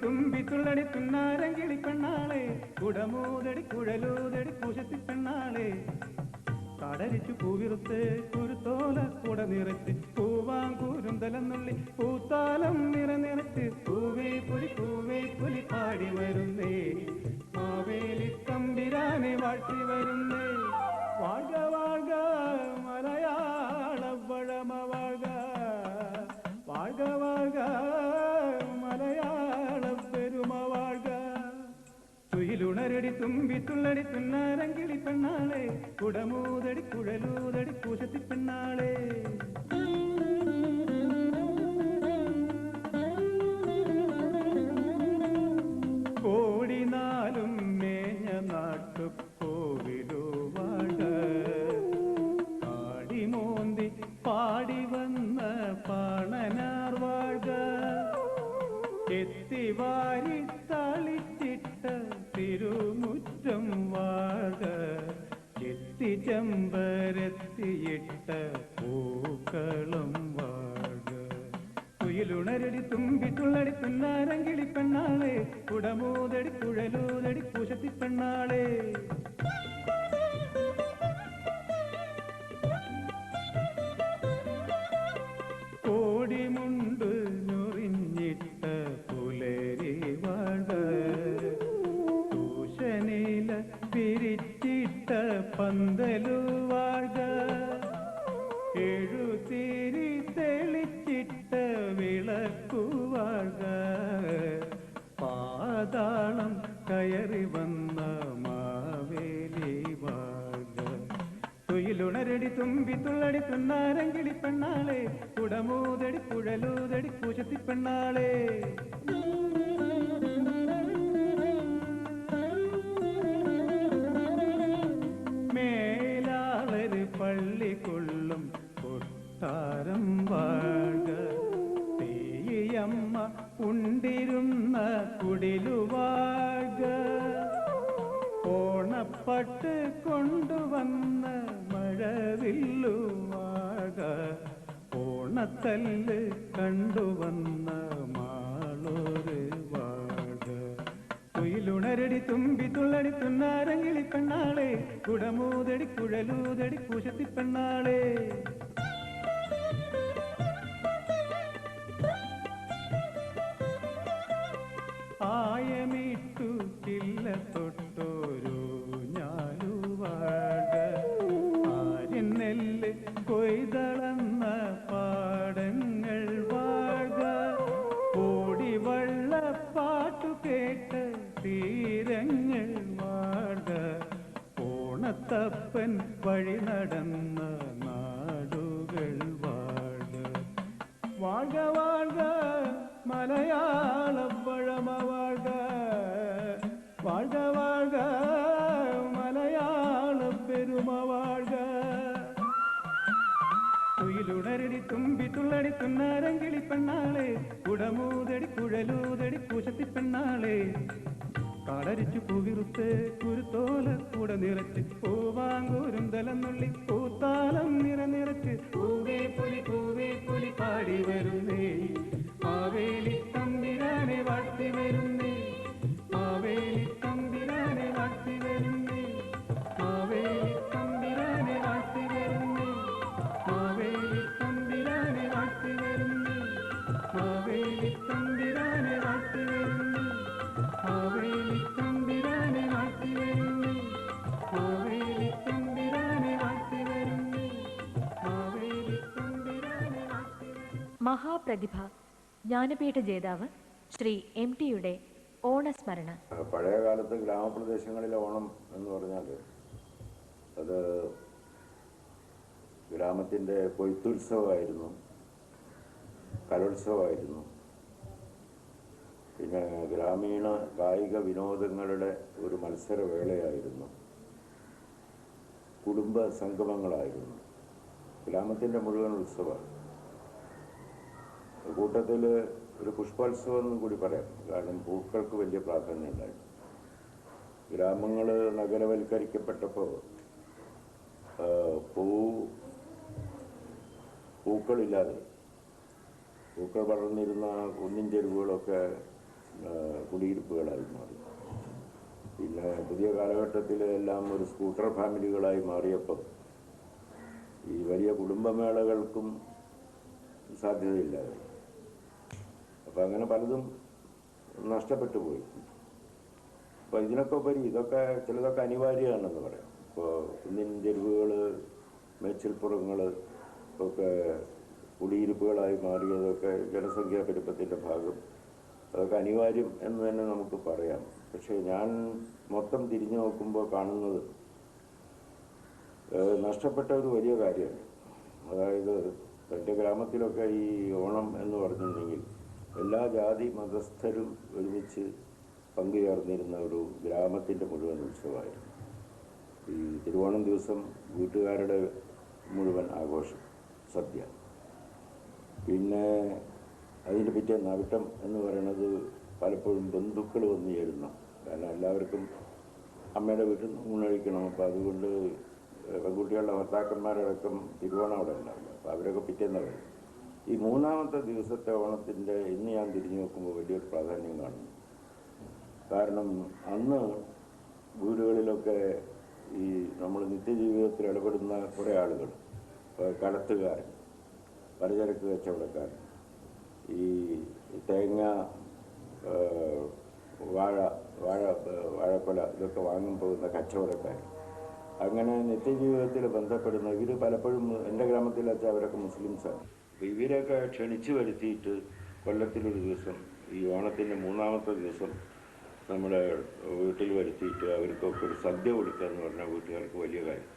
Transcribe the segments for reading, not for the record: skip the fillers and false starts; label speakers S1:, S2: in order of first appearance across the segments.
S1: തുമ്പി തുള്ളടി തുന്നാരങ്കിളി പെണ്ണാളെ കുടമൂതടി കുഴലൂതടി കുശത്തി പെണ്ണാളെ കടലിച്ചു പൂവിറുത്ത് കുരുത്തോല കുട നിറച്ച് പൂവാങ്കൂരുന്തലെന്നുള്ളി പൂത്താലം നിറച്ച് പൂവേ പുലി പാടി വരുന്നേ മാവേലി തമ്പിരാനെ വാഴ്ത്തി വരുന്നേ வாழ்க வாழ்க மலையாள வளம வாழ்க வாழ்க வாழ்க மலையாள பெரும வாழ்க துயிலுணரடி தும்பி துள்ளடி துன்னாரங்கிளி பெண்ணாளே குடமூதடி குழலூதடி பூசத்தி பெண்ணாளே കോടിനാലും മേഞ്ഞ നാട്ടുകോവിലോ വാഴ കാടിമോന്തി പാടി വന്ന പാണനാർ വാഴ എത്തിവാരി തളിച്ചിട്ട തിരുമുറ്റം വാഴ എത്തിച്ചമ്പരത്തിയിട്ട പൂക്കളം വാഴ തുയിലുണരടി തുമ്പി തുള്ളടി തുന്നാരങ്കിളി പെണ്ണാളെ കുടമൂതടി കുഴലൂതടി പൂശത്തി പെണ്ണാളെ കോടിമുണ്ട് ഞൊറിഞ്ഞിട്ട പുലരി വാഴ തൂഷനില പിരിച്ചിട്ട പന്തലു വാഴ എഴുതിരി തെളിച്ചിട്ട വിളക്കുവാഴ പാതാളം കയറി വന്ന മാവേലി വാഴ തുയിലുണരടി തുമ്പി തുള്ളടി തുന്നാരങ്കിളി പെണ്ണാളെ കുടമൂതടി കുഴലൂതടി പൂശത്തി പെണ്ണാളെ മേലാളര് പള്ളിക്കൊള്ളും കൊട്ടാരം വാഴ തീയമ്മ ഉണ്ടിരുന്ന കുടിലുവാഴ ഓണപ്പട്ട് കൊണ്ടുവന്ന മഴവില്ലുവാഴ ഓണത്തല്ല് കണ്ടുവന്ന മാളൊരു വാഴ തുയിലുണരടി തുമ്പി തുള്ളടി തുന്നാരങ്കിളി പെണ്ണാളെ കുടമൂതടി കുഴലൂതടി പൂശത്തി പെണ്ണാളെ ആയമിട്ടു കില്ല തൊട്ടോരോ ഞാലുവാഴ ആര്യൻ നെല്ല് കൊയ്തളന്ന പാടങ്ങൾ വാഴ ഓടി വള്ളപ്പാട്ടു കേട്ട് തീരങ്ങൾ വാഴ ഓണത്തപ്പൻ വഴി നടന്ന നാടുകൾ വാഴ വാഴ വാഴ മലയാള പഴമ വാഴ വാഴ വാഴ മലയാള പെരുമ വാഴ തുയിലുണരടി തുമ്പി തുള്ളടി തുന്നാരങ്കിളി പെണ്ണാളെ കുടമൂതടി കുഴലൂതടി പൂശത്തി പെണ്ണാളെ കടരിച്ചു പൂവിറുത്ത് കുരുത്തോല കൂട നിറച്ച് പൂവാങ്കൂരുന്തലെന്നുള്ളി പൂത്താലം നിറച്ച് പൂവേ പുലി പാടി വരുന്നേ മാവേലി തമ്പിരാനെ വാഴ്ത്തി വരുന്നേ മാവേലി തമ്പിരാനെ വാഴ്ത്തി വരുന്നേ മാവേലി തമ്പിരാനെ വാഴ്ത്തി വരുന്നേ മാവേലി തമ്പിരാനെ വാഴ്ത്തി വരുന്നേ മാവേലി തമ്പിരാനെ വാഴ്ത്തി വരുന്നേ മാവേലി തമ്പിരാനെ വാഴ്ത്തി വരുന്നേ മാവേലി തമ്പിരാനെ വാഴ്ത്തി വരുന്നേ മാവേലി തമ്പിരാനെ വാഴ്ത്തി വരുന്നേ.
S2: മഹാപ്രതിഭ ജ്ഞാനപീഠ ജേതാവ് ശ്രീ MTയുടെ ഓണസ്മരണ.
S3: പഴയ കാലത്ത് ഗ്രാമപ്രദേശങ്ങളിലെ ഓണം എന്ന് പറഞ്ഞാൽ അത് ഗ്രാമത്തിൻ്റെ കൊയ്ത്തുത്സവമായിരുന്നു, കലോത്സവമായിരുന്നു. പിന്നെ ഗ്രാമീണ കായിക വിനോദങ്ങളുടെ ഒരു മത്സരവേളയായിരുന്നു, കുടുംബ സംഗമങ്ങളായിരുന്നു, ഗ്രാമത്തിൻ്റെ മുഴുവൻ ഉത്സവമാണ്. കൂട്ടത്തിൽ ഒരു പുഷ്പോത്സവം എന്നും കൂടി പറയാം, കാരണം പൂക്കൾക്ക് വലിയ പ്രാധാന്യം ഉണ്ടായിരുന്നു. ഗ്രാമങ്ങൾ നഗരവൽക്കരിക്കപ്പെട്ടപ്പോൾ പൂക്കളില്ലാതെ പൂക്കൾ വളർന്നിരുന്ന കുന്നിൻ ചെരുവുകളൊക്കെ കുടിയിരിപ്പുകളായി മാറി. പിന്നെ പുതിയ കാലഘട്ടത്തിൽ എല്ലാം ഒരു സ്കൂട്ടർ ഫാമിലികളായി മാറിയപ്പോൾ ഈ വലിയ കുടുംബമേളകൾക്കും സാധ്യതയില്ലാതെ, അപ്പം അങ്ങനെ പലതും നഷ്ടപ്പെട്ടു പോയി. അപ്പോൾ ഇതിനൊക്കെ ഉപരി ഇതൊക്കെ ചിലതൊക്കെ അനിവാര്യമാണെന്ന് പറയാം. ഇപ്പോൾ കുന്നിൻ ചെരുവുകൾ, മേച്ചിൽപ്പുറങ്ങൾ ഒക്കെ കുടിയിരിപ്പുകളായി മാറിയതൊക്കെ ജനസംഖ്യാ പെരുപ്പത്തിൻ്റെ ഭാഗം, അതൊക്കെ അനിവാര്യം എന്ന് തന്നെ നമുക്ക് പറയാം. പക്ഷേ ഞാൻ മൊത്തം തിരിഞ്ഞു നോക്കുമ്പോൾ കാണുന്നത് നഷ്ടപ്പെട്ട ഒരു വലിയ കാര്യമാണ്. അതായത് എൻ്റെ ഗ്രാമത്തിലൊക്കെ ഈ ഓണം എന്ന് പറഞ്ഞിട്ടുണ്ടെങ്കിൽ എല്ലാ ജാതി മതസ്ഥരും ഒരുമിച്ച് പങ്കുചേർന്നിരുന്ന ഒരു ഗ്രാമത്തിൻ്റെ മുഴുവൻ ഉത്സവമായിരുന്നു. ഈ തിരുവോണം ദിവസം വീട്ടുകാരുടെ മുഴുവൻ ആഘോഷം, സദ്യ. പിന്നെ അതിൻ്റെ പിറ്റേന്ന് അവിട്ടം എന്ന് പറയുന്നത് പലപ്പോഴും ബന്ധുക്കൾ വന്നു ചേരുന്ന, കാരണം എല്ലാവർക്കും അമ്മയുടെ വീട്ടിൽ നിന്ന് ഊണഴിക്കണം. അപ്പോൾ അതുകൊണ്ട് പെൺകുട്ടികളുടെ ഭർത്താക്കന്മാരടക്കം തിരുവോണം അവിടെ ഉണ്ടാവില്ല. അപ്പോൾ അവരൊക്കെ പിറ്റേന്ന് വരും. ഈ മൂന്നാമത്തെ ദിവസത്തെ ഓണത്തിൻ്റെ ഇന്ന് ഞാൻ തിരിഞ്ഞു നോക്കുമ്പോൾ വലിയൊരു പ്രാധാന്യം കാണുന്നു. കാരണം അന്ന് വീടുകളിലൊക്കെ ഈ നമ്മൾ നിത്യജീവിതത്തിൽ ഇടപെടുന്ന കുറേ ആളുകൾ, കടത്തുകാരൻ, പലചരക്ക് കച്ചവടക്കാരൻ, ഈ തേങ്ങ, വാഴക്കൊല ഇതൊക്കെ വാങ്ങാൻ പോകുന്ന കച്ചവടക്കാർ, അങ്ങനെ നിത്യജീവിതത്തിൽ ബന്ധപ്പെടുന്ന ഇവർ പലപ്പോഴും എൻ്റെ ഗ്രാമത്തിൽ വെച്ചാൽ അവരൊക്കെ മുസ്ലിംസാണ്. അപ്പോൾ ഇവരെയൊക്കെ ക്ഷണിച്ചു വരുത്തിയിട്ട് കൊല്ലത്തിലൊരു ദിവസം ഈ ഓണത്തിൻ്റെ മൂന്നാമത്തെ ദിവസം നമ്മുടെ വീട്ടിൽ വരുത്തിയിട്ട് അവർക്കൊക്കെ ഒരു സദ്യ കൊടുക്കുക എന്ന് പറഞ്ഞാൽ വീട്ടുകാർക്ക് വലിയ കാര്യം.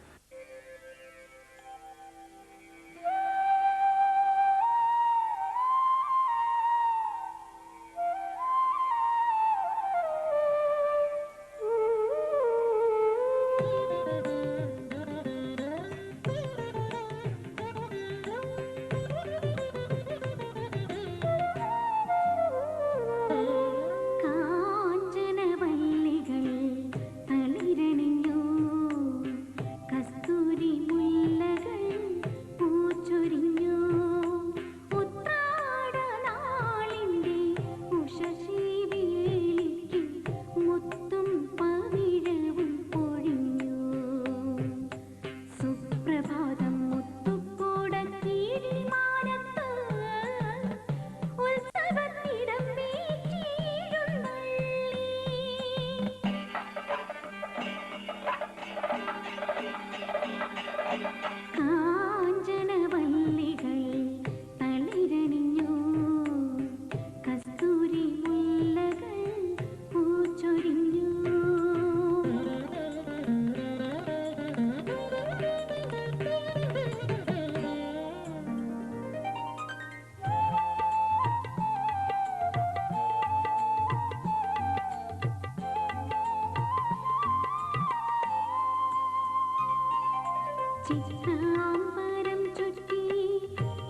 S4: ചിത്രാംബരം ചുറ്റി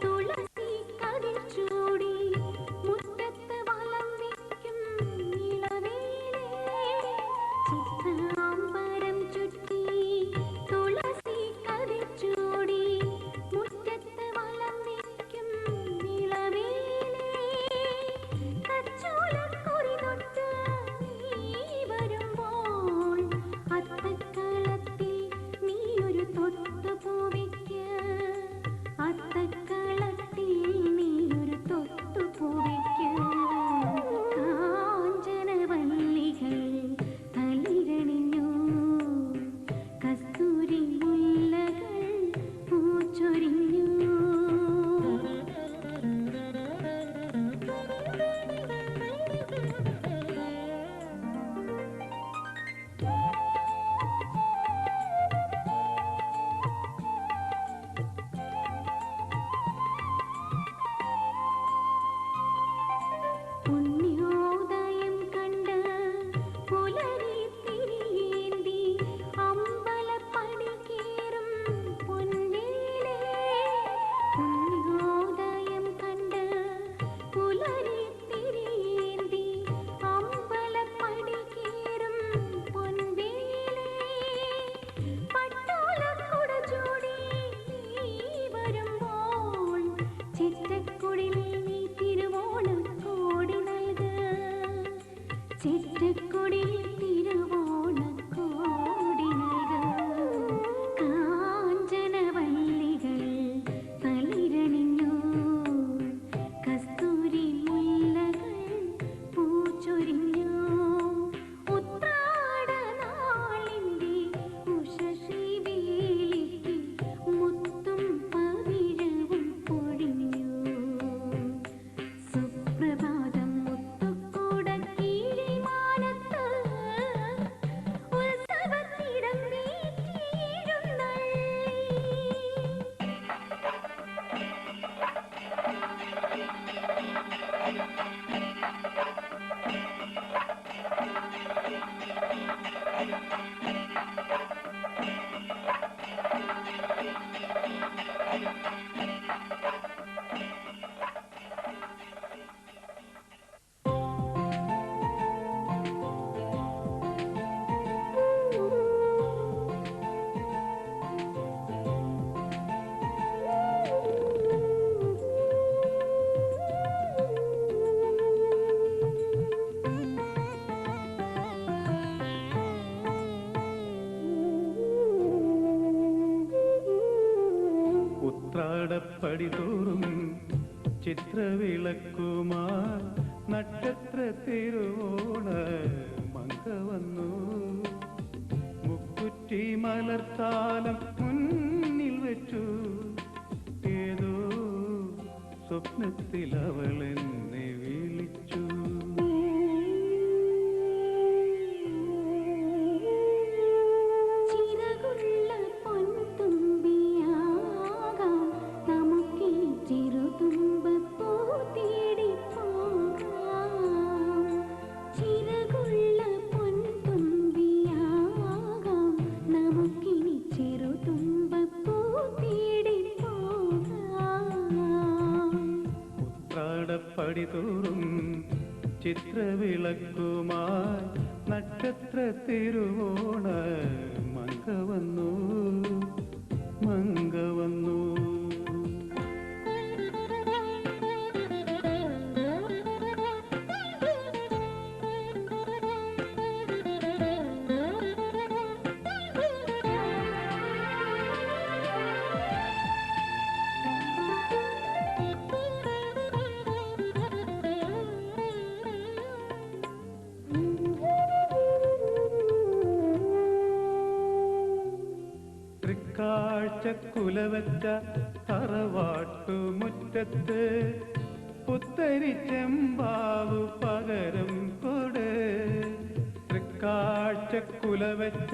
S4: തുളസി കരിച്ചൂടി മുറ്റത്ത് വലം വയ്ക്കും ഇളവേലേ. ചിത്രാംബരം ചുറ്റി തുളസി കരിച്ചൂടി മുറ്റത്ത് വലം വയ്ക്കും ഇളവേലേ. കച്ചോലക്കുറി തൊട്ട് നീ വരുമ്പോൾ അത്തക്കളത്തിൽ നീയൊരു തൊട്ടുപൂവിക്ക്
S1: ഉത്രാടപ്പടി തോറും ചിത്രവിളക്കുമാർ നക്ഷത്ര തിരുവോണ മങ്ക വന്നു. മുക്കുറ്റി മലർത്താലം മുന്നിൽ വെച്ചു. ഏതോ സ്വപ്നത്തിൽ അവൾ എന്നെ വിളിച്ചു. പടി തോറും ചിത്രവിളക്കുമായി നക്ഷത്ര തിരുവോണ മങ്ക വന്നു, മങ്ക വന്നു. കാഴ്ചക്കുലവച്ച തറവാട്ടുമുറ്റത്ത് പുത്തരി ചെമ്പാവു പകരം കൊട്. തൃക്കാഴ്ചക്കുലവച്ച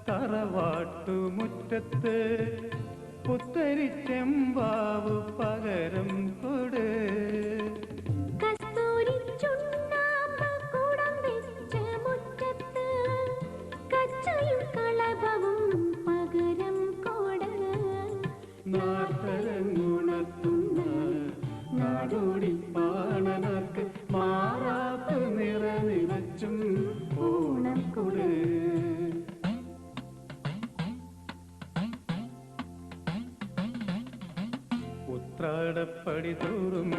S1: തറവാട്ടുമുറ്റത്ത് പുത്തരി ചെമ്പാവു പകരം കൊട്. നാട്ടരങ്ങുണർത്തുന്ന നാടോടി പാണനക്ക് മാറാപ്പ് നിറനിറച്ചും ഓണക്കൊട്. ഉത്രാടപ്പടി തോറും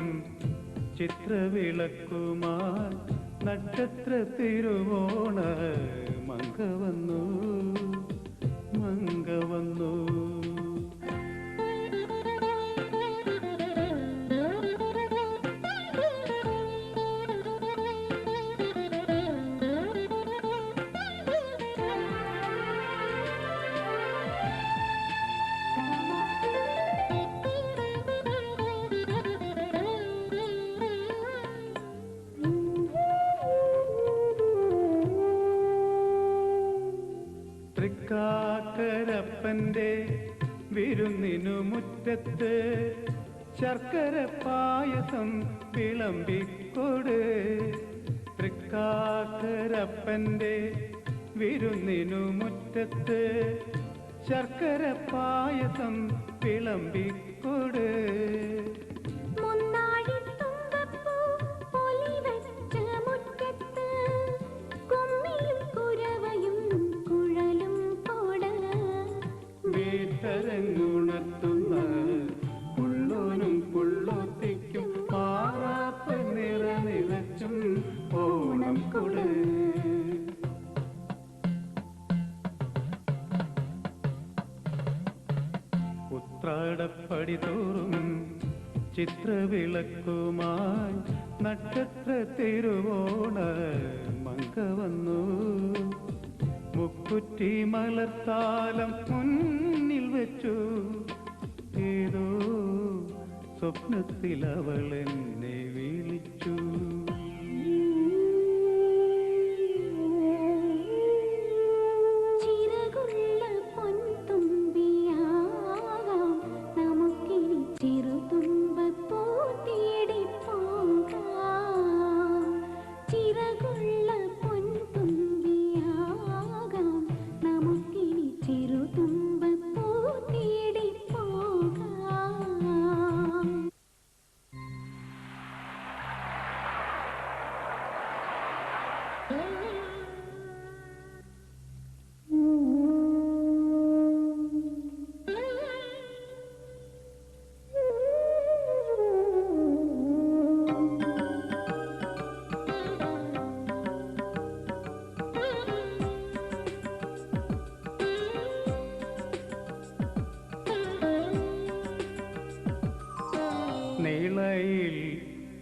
S1: ചിത്രവിളക്കുമായി നക്ഷത്ര തിരുവോണ മങ്ക വന്നു, മങ്ക വന്നു. തൃക്കാക്കരപ്പന്റെ വിരുന്നിനു മുറ്റത്ത് ശർക്കര പായസം വിളമ്പിക്കൊട്. തൃക്കാക്കരപ്പന്റെ വിരുന്നിനു മുറ്റത്ത് ശർക്കര പായസം വിളമ്പിക്കൊട്. വീട്ടരങ്ങുണർത്തുന്ന പുള്ളോനും പുള്ളോത്തിക്കും മാറാപ്പ് നിറനിറച്ചും ഓണം കൊട്. ഉത്രാടപ്പടി തോറും ചിത്രവിളക്കുമായി നക്ഷത്ര തിരുവോണ മങ്ക വന്നു. മുക്കുറ്റി മലർത്താലം മുന്നിൽ വെച്ചു. ഏതോ സ്വപ്നത്തിൽ അവൾ എന്നെ വിളിച്ചു. നീളയിൽ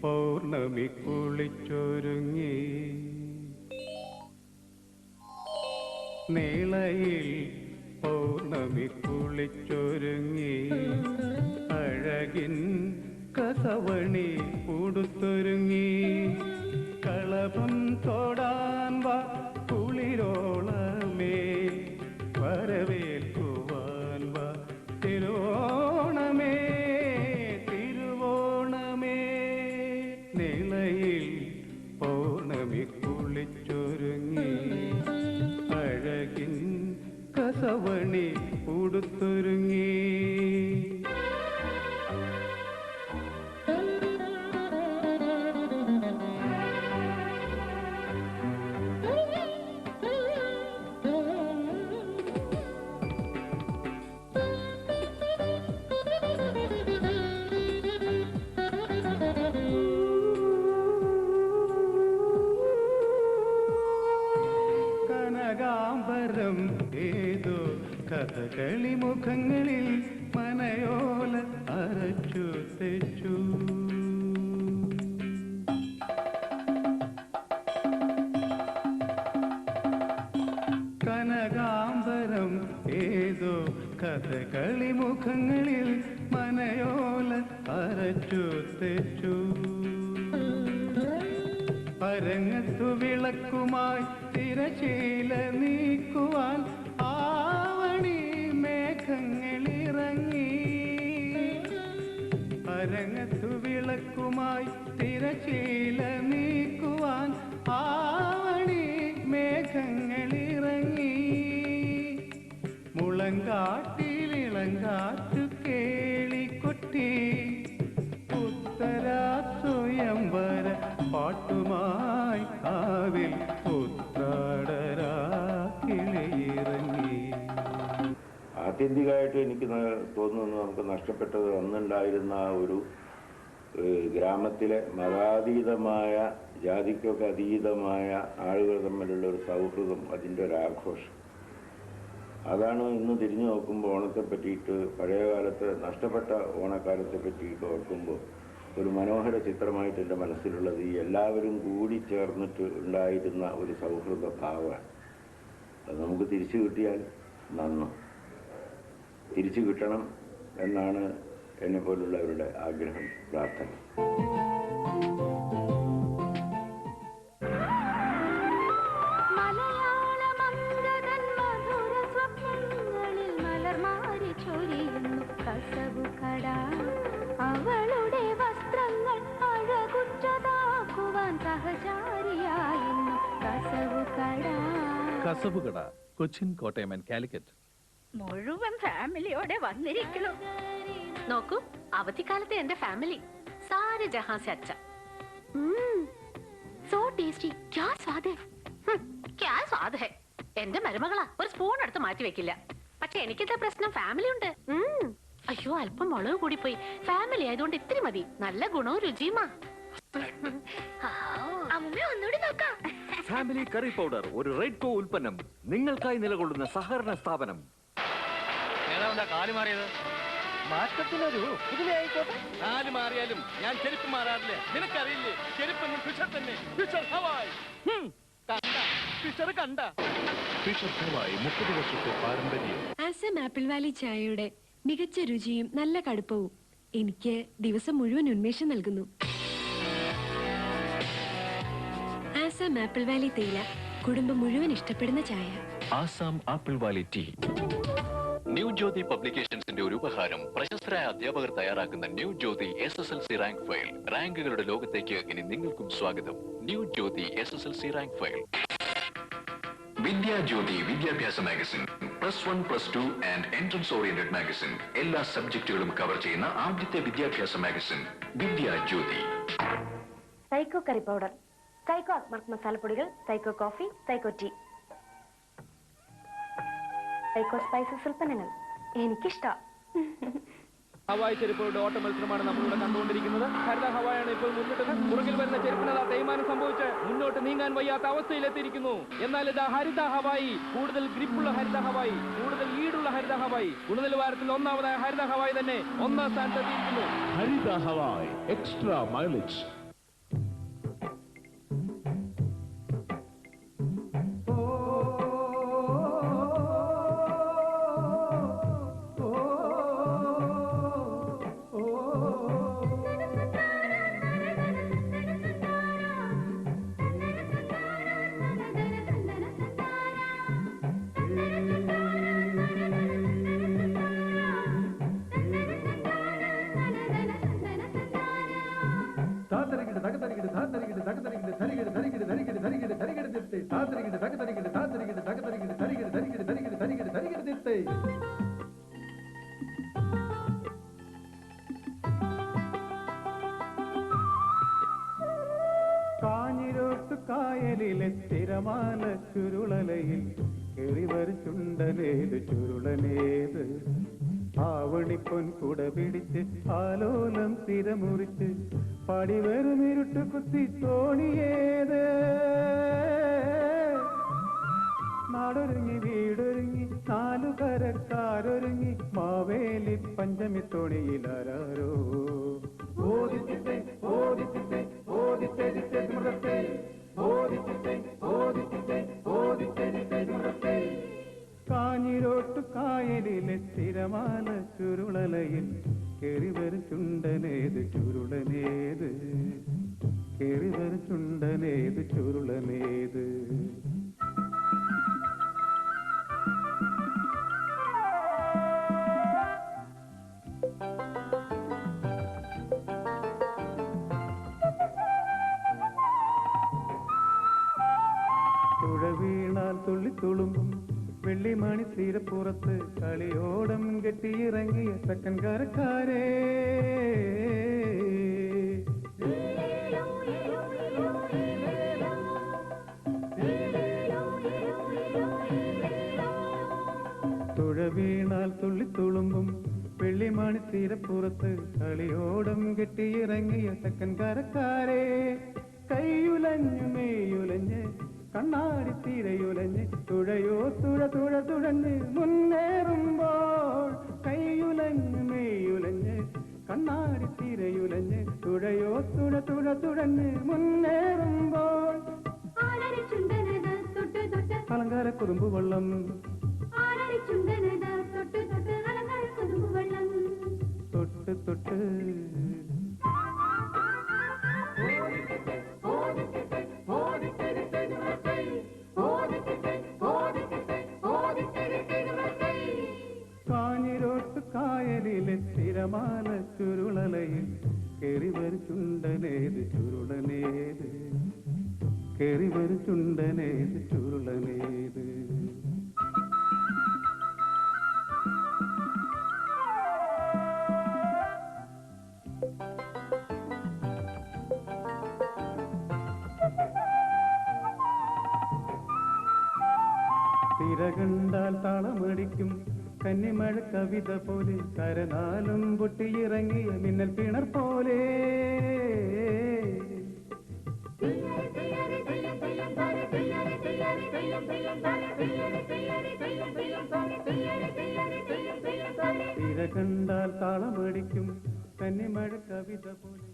S1: പൗർണമി കുളിച്ചൊരുങ്ങി, നീളയിൽ പൗർണമി കുളിച്ചൊരുങ്ങി, അഴകിൻ കസവണി ഉടുത്തൊരുങ്ങി, കളഭം തൊടാൻ വാ കുളിരോളമേ, വരവേൽക്കുവാൻ വാ തിരുവോണമേ, തിരുവോണമേ. നിളയിൽ പൗർണമി കുളിച്ചൊരുങ്ങി, അഴകിൻ കസവണി ഉടുത്തൊരുങ്ങി. കനകാംബരം ഏതോ കഥകളി മുഖങ്ങളിൽ മനയോല അരച്ചു തെച്ചു, കനകാംബരം ഏതോ കഥകളി മുഖങ്ങളിൽ മനയോല അരച്ചു തെച്ചു, പരങ്ങത്തു വിളക്കുമായി തിരശീല നീക്കുവാൻ ആവണി മേഘങ്ങളിറങ്ങി, പരങ്ങത്തു വിളക്കുമായി തിരശീല നീക്കുവാൻ ആവണി മേഘങ്ങളിറങ്ങി, മുളങ്കാട്ടിലിളങ്കാറ്റു കേളിക്കൊട്ടി, ഉത്തരാ സ്വയംവര പാട്ടുമായി കാവിൽ ഉത്രാടരാക്കിളിയിറങ്ങി.
S3: ആത്യന്തികമായിട്ട് എനിക്ക് തോന്നുന്നു നമുക്ക് നഷ്ടപ്പെട്ടത് അന്നുണ്ടായിരുന്ന ഒരു ഗ്രാമത്തിലെ മതാതീതമായ, ജാതിക്കൊക്കെ അതീതമായ ആളുകൾ തമ്മിലുള്ള ഒരു സൗഹൃദം, അതിൻ്റെ ഒരു ആഘോഷം. അതാണ് ഇന്ന് തിരിഞ്ഞു നോക്കുമ്പോൾ ഓണത്തെ പറ്റിയിട്ട്, പഴയ കാലത്ത് നഷ്ടപ്പെട്ട ഓണക്കാലത്തെ പറ്റിയിട്ട് ഓർക്കുമ്പോൾ ഒരു മനോഹര ചിത്രമായിട്ട് എൻ്റെ മനസ്സിലുള്ളത് ഈ എല്ലാവരും കൂടി ചേർന്നിട്ട് ഉണ്ടായിരുന്ന ഒരു സൗഹൃദ ഭാവമാണ്. അത് നമുക്ക് തിരിച്ചു കിട്ടിയാൽ നന്ന്, തിരിച്ചു കിട്ടണം എന്നാണ് എന്നെപ്പോലുള്ളവരുടെ ആഗ്രഹം, പ്രാർത്ഥന.
S4: അവളുടെ വസ്ത്രങ്ങൾ അഴകുറ്റതാക്കുവാൻ സഹചാരിയായിരുന്നു കസവുകട.
S5: കസവുകട, കൊച്ചിൻ, കോട്ടയം ആൻഡ് കാലിക്കറ്റ്.
S6: മുഴുവൻ ഫാമിലിയോടെ വന്നിരിക്കുന്നു. നോക്കൂ, അവധിക്കാലത്തെ എന്റെ ഫാമിലി. സാരെ ജഹാൻ സെ അച്ഛ.
S4: So tasty. ക്യാ സ്വാദ് ഹൈ.
S6: ക്യാ സ്വാദ് ഹൈ. എന്റെ മരുമകളാ, ഒരു സ്പൂൺ എടുത്ത് മാറ്റി വെക്കില്ല. പക്ഷെ എനിക്കെന്താ പ്രശ്നം, ഫാമിലി ഉണ്ട്. അയ്യോ, അല്പം മുളക് കൂടിപ്പോയി. ഫാമിലി ആയതുകൊണ്ട് ഇത്തിരി മതി. നല്ല ഗുണവും രുചിയുമാ.
S4: അമ്മ ഒന്നുകൂടി നോക്കാം.
S7: ഫാമിലി കറി പൗഡർ, ഒരു റെഡ്കോ ഉൽപ്പന്നം, നിങ്ങൾക്കായി നിലകൊള്ളുന്ന സഹകരണ സ്ഥാപനം.
S5: കാല് മാറിയത് മാറ്റത്തിനൊരു പുതുമയായിക്കോട്ടെ. കാല് മാറിയാലും ഞാൻ ചെരുപ്പ് മാറാറില്ല. നിനക്കറിയില്ലേ, ചെരുപ്പെന്നും ഫിഷർ തന്നെ. ഫിഷർ ഹവായ് കണ്ട 30 വർഷത്തെ പാരമ്പര്യം.
S8: ആസാം ആപ്പിൾ വാലി ചായയുടെ മികച്ച രുചിയും നല്ല കടുപ്പവും എനിക്ക് ദിവസം മുഴുവൻ ഉന്മേഷം നൽകുന്നു. ആസാം ആപ്പിൾ വാലി തേയില കുടുംബം മുഴുവൻ ഇഷ്ടപ്പെടുന്ന ചായ.
S5: Assam apple valley tea.
S9: New Jyothi പബ്ലിക്കേഷൻസിന്റെ ഒരു ഉപഹാരം. പ്രശസ്തരായ അധ്യാപകർ തയ്യാറാക്കുന്ന new Jyothi SSLC rank file. റാങ്കുകളുടെ ലോകത്തേക്ക് ഇനി നിങ്ങൾക്കും സ്വാഗതം. New Jyothi SSLC rank file. Vidya Jyothi വിദ്യാഭ്യാസ magazine. +1, +2 and entrance oriented magazine. എല്ലാ സബ്ജക്റ്റുകളും കവർ ചെയ്യുന്ന ആദ്യത്തെ വിദ്യാഭ്യാസ മാഗസിൻ വിദ്യാ ജ്യോതി.
S2: സൈക്കോ കറി പൗഡർ, സൈക്കോ അക്മർക്ക് മസാലപ്പൊടികൾ, സൈക്കോ കോഫി, സൈക്കോ ടീ, സൈക്കോ സ്പൈസസ് ഉൽപ്പന്നങ്ങൾ എനിക്കിഷ്ടം.
S5: ഹവായ് ചെരുപ്പുകളുടെ ഓട്ട മത്സരമാണ് നമ്മളിവിടെ കണ്ടുകൊണ്ടിരിക്കുന്നത്. ഹരിത ഹവായാണ് ഇപ്പോൾ മുന്നിട്ടത്. പുറകിൽ വരുന്ന ചെരുപ്പിന് തേയ്മാനം സംഭവിച്ച് മുന്നോട്ട് നീങ്ങാൻ വയ്യാത്ത അവസ്ഥയിലെത്തിയിരിക്കുന്നു. എന്നാൽ ഇതാ ഹരിത ഹവായി, കൂടുതൽ ഗ്രിപ്പുള്ള ഹരിത ഹവായി, കൂടുതൽ ഈടുള്ള ഹരിത ഹവായി, ഗുണനിലവാരത്തിൽ ഒന്നാമതായ ഹരിത ഹവായി തന്നെ ഒന്നാം സ്ഥാനത്തെത്തിയിരിക്കുന്നു.
S10: ഹരിത ഹവായ് എക്സ്ട്രാ മൈലേജ്.
S1: കാഞ്ഞിരോട്ട് കായലിലെ തിരമാല ചുരുളലയിൽ എറിവർ ചുണ്ടനേത് ചുരുളനേത് ആവണിപ്പൊൻ കുട പിടിച്ച് ആലോലം തിരമുറിച്ച് പടിവരും ഇരുട്ട് കുത്തി തോണിയേത് നാടൊരുങ്ങി വീടൊരുങ്ങി നാലുകരക്കാരൊരുങ്ങി മാവേലി പഞ്ചമി തോണിയിലാരോ ഓദിച്ചിട്ടേ ഓദിച്ചിട്ടേ ഓദിച്ചേരിച്ചേ മൃഗത്തെ ഓദിച്ചിട്ടേ ഓദിച്ചിട്ടേ ഓദിച്ചേരിച്ചേ മൃഗത്തെ കാഞ്ഞിരോട്ട് കായലിലെ തിരമാല ചുരുളലയിൽ കെറിവർ ചുണ്ടനേത് ചുരുളനേത് കെറിവർ ചുണ്ടനേത് ചുരുളനേത്. തുഴ വീണാൽ തുള്ളിത്തുളുമ്പും വെള്ളിമണി തീരപ്പുറത്ത് കളിയോടം കെട്ടിയിറങ്ങിയ തെക്കൻകാരക്കാരേ തുഴ വീണാൽ തുള്ളിത്തുളുമ്പും വെള്ളിമണി തീരപ്പുറത്ത് കളിയോടം കെട്ടിയിറങ്ങിയ തെക്കൻകാരക്കാരേ കൈയുലഞ്ഞു മേയുലഞ്ഞ് കണ്ണാടി തീരയുലഞ്ഞ് തുഴയോ തുഴ തുഴ തുഴഞ്ഞ് മുന്നേറുമ്പോൾ കൈയുലഞ്ഞ് മേയുലഞ്ഞ് കണ്ണാടി തീരയുലഞ്ഞ് തുഴയോ തുഴ തുഴ തുഴഞ്ഞ് മുന്നേറുമ്പോൾ അലങ്കാര കുറുമ്പ് വെള്ളം തൊട്ട് തൊട്ട് കാഞ്ഞിരോട്ട് കായലിലെ തിരമാല ചുരുളലയിൽ കെറിവർ ചുണ്ടനേത് ചുരുളനേത് കെറിവർ ചുണ്ടനേത് ചുരുളനേത്. തിര കണ്ടാൽ താളമടിക്കും കന്നിമഴ കവിത പോലെ കരനാലും പൊട്ടിയിറങ്ങിയ മിന്നൽ പിണർ പോലെ തിര കണ്ടാൽ താളമടിക്കും കന്നിമഴ കവിത പോലെ